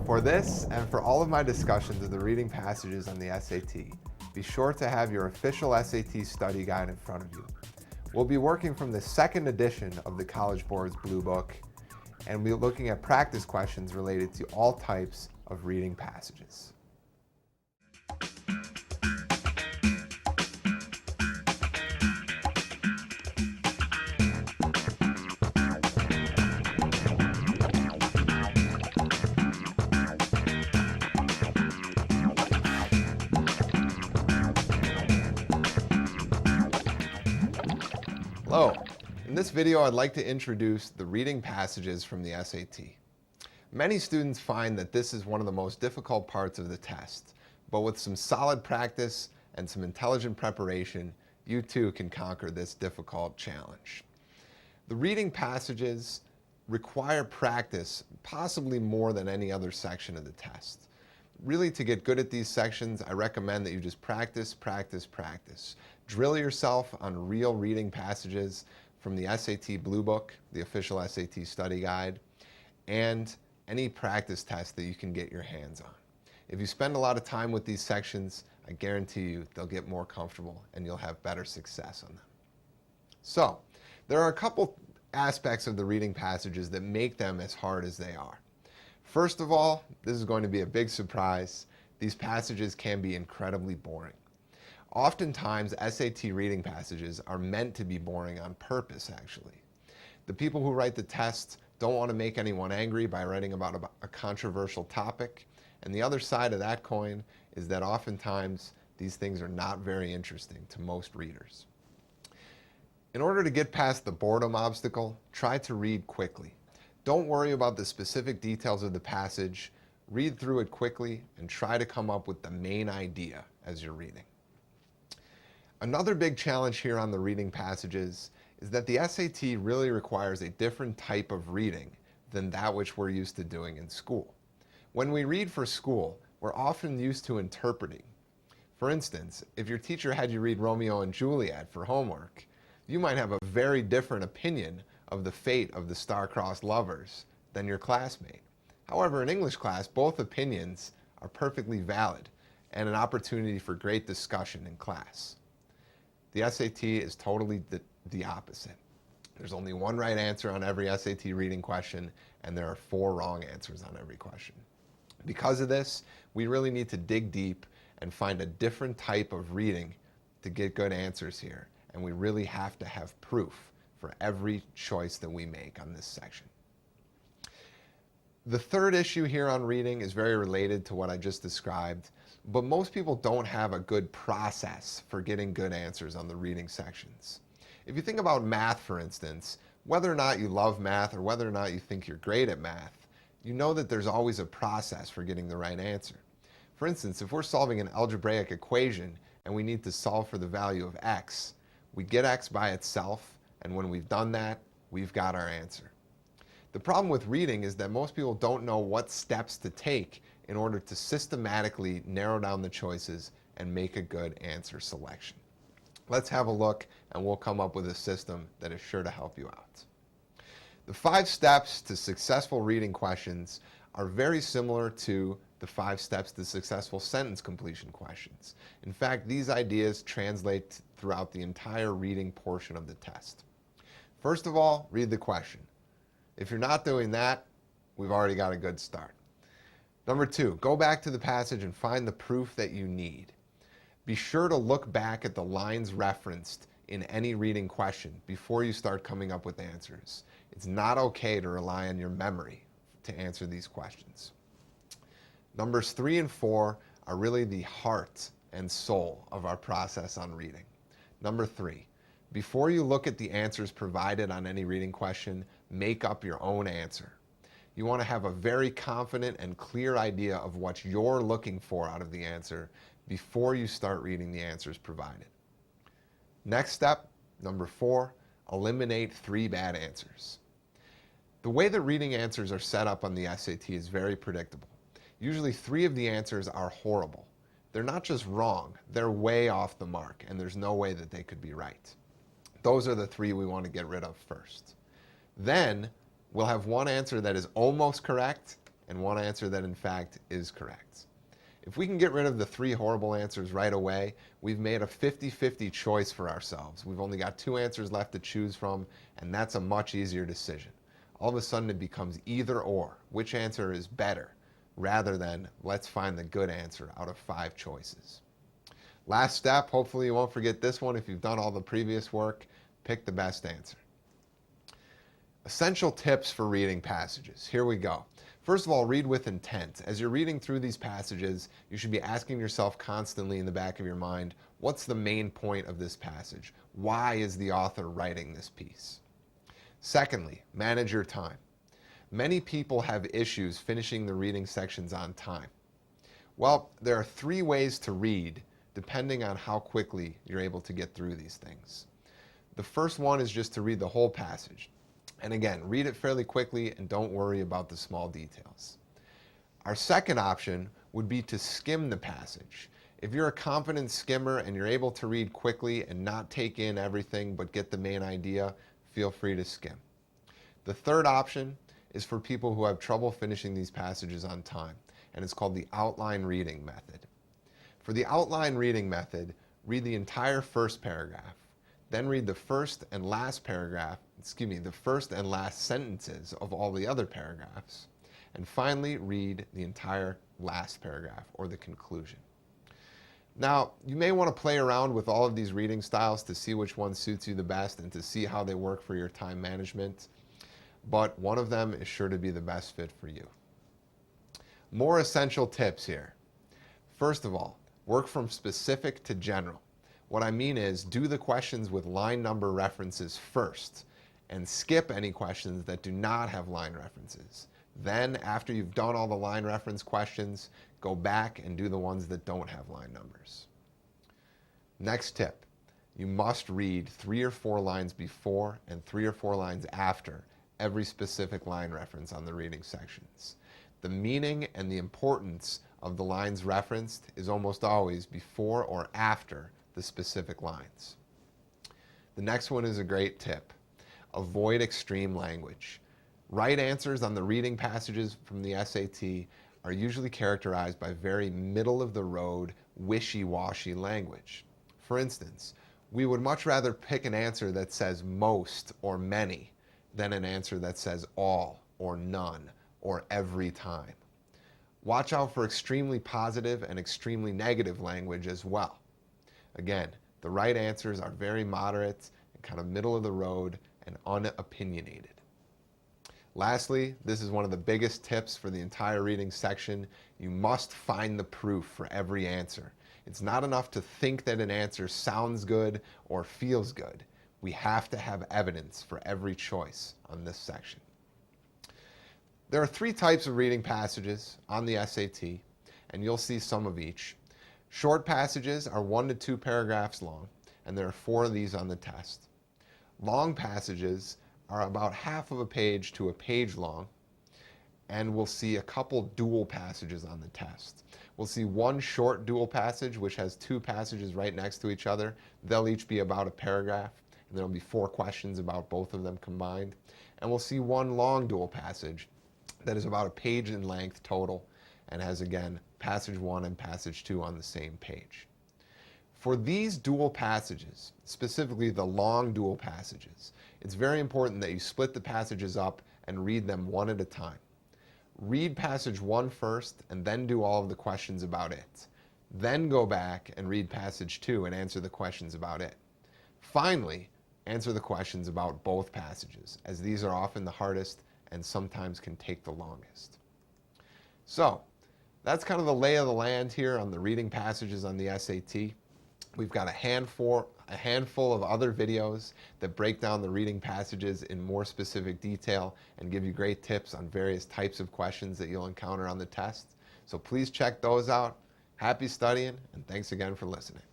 For this and for all of my discussions of the reading passages on the SAT, be sure to have your official SAT study guide in front of you. We'll be working from the second edition of the College Board's Blue Book, and we'll be looking at practice questions related to all types of reading passages. Hello. In this video, I'd like to introduce the reading passages from the SAT. Many students find that this is one of the most difficult parts of the test, but with some solid practice and some intelligent preparation, you too can conquer this difficult challenge. The reading passages require practice, possibly more than any other section of the test. Really, to get good at these sections, I recommend that you just practice, practice, practice. Drill yourself on real reading passages from the SAT Blue Book, the official SAT study guide, and any practice test that you can get your hands on. If you spend a lot of time with these sections, I guarantee you they'll get more comfortable and you'll have better success on them. So, there are a couple aspects of the reading passages that make them as hard as they are. First of all, this is going to be a big surprise. These passages can be incredibly boring. Oftentimes, SAT reading passages are meant to be boring on purpose, actually. The people who write the tests don't want to make anyone angry by writing about a controversial topic. And the other side of that coin is that oftentimes these things are not very interesting to most readers. In order to get past the boredom obstacle, try to read quickly. Don't worry about the specific details of the passage. Read through it quickly and try to come up with the main idea as you're reading. Another big challenge here on the reading passages is that the SAT really requires a different type of reading than that which we're used to doing in school. When we read for school, we're often used to interpreting. For instance, if your teacher had you read Romeo and Juliet for homework, you might have a very different opinion of the fate of the star-crossed lovers than your classmate. However, in English class, both opinions are perfectly valid and an opportunity for great discussion in class. The SAT is totally the opposite. There's only one right answer on every SAT reading question, and there are 4 wrong answers on every question. Because of this, we really need to dig deep and find a different type of reading to get good answers here, and we really have to have proof for every choice that we make on this section. The third issue here on reading is very related to what I just described, but most people don't have a good process for getting good answers on the reading sections. If you think about math, for instance, whether or not you love math or whether or not you think you're great at math, you know that there's always a process for getting the right answer. For instance, if we're solving an algebraic equation and we need to solve for the value of x, we get x by itself, and when we've done that, we've got our answer. The problem with reading is that most people don't know what steps to take in order to systematically narrow down the choices and make a good answer selection. Let's have a look, and we'll come up with a system that is sure to help you out. The 5 steps to successful reading questions are very similar to the 5 steps to successful sentence completion questions. In fact, these ideas translate throughout the entire reading portion of the test. First of all, read the question. If you're not doing that, we've already got a good start. Number 2, go back to the passage and find the proof that you need. Be sure to look back at the lines referenced in any reading question before you start coming up with answers. It's not okay to rely on your memory to answer these questions. Numbers 3 and 4 are really the heart and soul of our process on reading. Number 3, before you look at the answers provided on any reading question, make up your own answer. You want to have a very confident and clear idea of what you're looking for out of the answer before you start reading the answers provided. Next step, number 4, eliminate 3 bad answers. The way that reading answers are set up on the SAT is very predictable. Usually 3 of the answers are horrible. They're not just wrong, they're way off the mark, and there's no way that they could be right. Those are the 3 we want to get rid of first. Then we'll have one answer that is almost correct and one answer that in fact is correct. If we can get rid of the 3 horrible answers right away, we've made a 50-50 choice for ourselves. We've only got 2 answers left to choose from, and that's a much easier decision. All of a sudden it becomes either or, which answer is better, rather than let's find the good answer out of 5 choices. Last step, hopefully you won't forget this one if you've done all the previous work, pick the best answer. Essential tips for reading passages. Here we go. First of all, read with intent. As you're reading through these passages, you should be asking yourself constantly in the back of your mind, what's the main point of this passage? Why is the author writing this piece? Secondly, manage your time. Many people have issues finishing the reading sections on time. Well, there are 3 ways to read, depending on how quickly you're able to get through these things. The first one is just to read the whole passage. And again, read it fairly quickly and don't worry about the small details. Our second option would be to skim the passage. If you're a confident skimmer and you're able to read quickly and not take in everything but get the main idea, feel free to skim. The third option is for people who have trouble finishing these passages on time, and it's called the outline reading method. For the outline reading method, read the entire first paragraph, then read the first and last sentences of all the other paragraphs, and finally read the entire last paragraph or the conclusion. Now, you may want to play around with all of these reading styles to see which one suits you the best and to see how they work for your time management, but one of them is sure to be the best fit for you. More essential tips here. First of all, work from specific to general. What I mean is, do the questions with line number references first, and skip any questions that do not have line references. Then, after you've done all the line reference questions, go back and do the ones that don't have line numbers. Next tip, you must read 3 or 4 lines before and 3 or 4 lines after every specific line reference on the reading sections. The meaning and the importance of the lines referenced is almost always before or after the specific lines. The next one is a great tip. Avoid extreme language. Right answers on the reading passages from the SAT are usually characterized by very middle-of-the-road, wishy-washy language. For instance, we would much rather pick an answer that says most or many than an answer that says all or none or every time. Watch out for extremely positive and extremely negative language as well. Again, the right answers are very moderate and kind of middle of the road and unopinionated. Lastly, this is one of the biggest tips for the entire reading section. You must find the proof for every answer. It's not enough to think that an answer sounds good or feels good. We have to have evidence for every choice on this section. There are 3 types of reading passages on the SAT, and you'll see some of each. Short passages are 1 to 2 paragraphs long, and there are 4 of these on the test. Long passages are about half of a page to a page long, and we'll see a couple dual passages on the test. We'll see 1 short dual passage, which has 2 passages right next to each other. They'll each be about a paragraph, and there'll be 4 questions about both of them combined. And we'll see 1 long dual passage that is about a page in length total, and has, again, passage 1 and passage 2 on the same page. For these dual passages, specifically the long dual passages, it's very important that you split the passages up and read them one at a time. Read passage 1 first and then do all of the questions about it. Then go back and read passage 2 and answer the questions about it. Finally, answer the questions about both passages, as these are often the hardest and sometimes can take the longest. So, that's kind of the lay of the land here on the reading passages on the SAT. We've got a handful of other videos that break down the reading passages in more specific detail and give you great tips on various types of questions that you'll encounter on the test. So please check those out. Happy studying, and thanks again for listening.